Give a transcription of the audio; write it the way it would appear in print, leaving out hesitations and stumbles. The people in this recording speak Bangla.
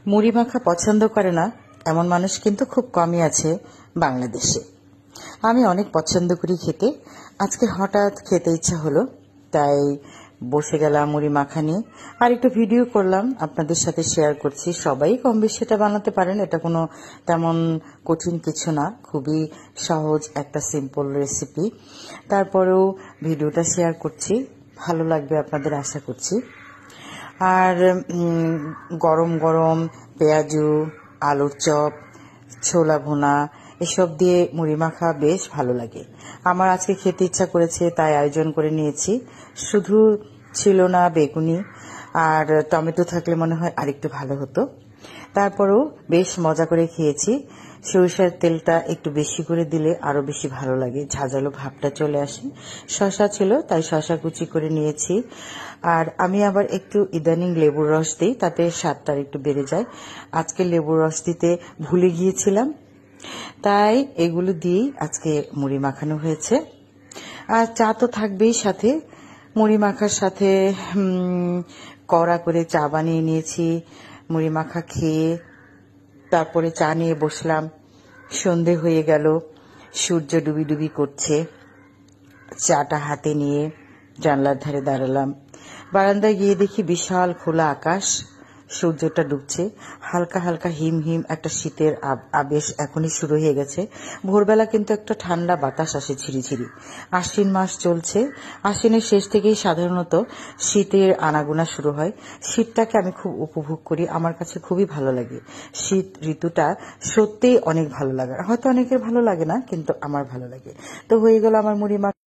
মুড়ি মাখা পছন্দ করে না এমন মানুষ কিন্তু খুব কমই আছে বাংলাদেশে। আমি অনেক পছন্দ করি খেতে। আজকে হঠাৎ খেতে ইচ্ছা হলো, তাই বসে গেলাম মুড়ি মাখা নিয়ে। আর একটু ভিডিও করলাম, আপনাদের সাথে শেয়ার করছি। সবাই কম বেশি এটা বানাতে পারেন, এটা কোনো তেমন কঠিন কিছু না, খুবই সহজ একটা সিম্পল রেসিপি। তারপরেও ভিডিওটা শেয়ার করছি, ভালো লাগবে আপনাদের আশা করছি। আর গরম গরম পেঁয়াজু, আলুর চপ, ছোলা ভুনা এসব দিয়ে মুড়ি মাখা বেশ ভালো লাগে। আমার আজকে খেতে ইচ্ছা করেছে, তাই আয়োজন করে নিয়েছি। শুধু ছিল না বেগুনি আর টমেটো, থাকলে মনে হয় আরেকটু ভালো হতো। তারপরেও বেশ মজা করে খেয়েছি। সরিষার তেলটা একটু বেশি করে দিলে আরো বেশি ভালো লাগে, ঝাঁঝালো ভাবটা চলে আসে। শসা ছিল, তাই শসা কুচি করে নিয়েছি। আর আমি আবার একটু ইদানিং লেবুর রস দিই, তাতে স্বাদটা একটু বেড়ে যায়। আজকে লেবুর রস দিতে ভুলে গিয়েছিলাম, তাই এগুলো দিয়েই আজকে মুড়ি মাখানো হয়েছে। আর চা তো থাকবেই সাথে। মুড়ি মাখার সাথে কড়া করে চা বানিয়ে নিয়েছি। মুড়ি মাখা খেয়ে তারপরে চা নিয়ে বসলাম। সন্ধে হয়ে গেল, সূর্য ডুবি ডুবি করছে। চাটা হাতে নিয়ে জানলার ধারে দাঁড়ালাম। বারান্দায় গিয়ে দেখি বিশাল খোলা আকাশ, সূর্যটা ডুবছে। হালকা হালকা হিম হিম একটা শীতের আবেশ এখনই শুরু হয়ে গেছে। ভোরবেলা কিন্তু একটা ঠান্ডা বাতাস আসে ঝিরিঝিরি। আশ্বিন মাস চলছে। আশ্বিনের শেষ থেকেই সাধারণত শীতের আনাগোনা শুরু হয়। শীতটাকে আমি খুব উপভোগ করি, আমার কাছে খুবই ভালো লাগে। শীত ঋতুটা সত্যিই অনেক ভালো লাগে, হয়তো অনেকের ভালো লাগে না, কিন্তু আমার ভালো লাগে। তো হয়ে গেল আমার মুড়ি মাখা।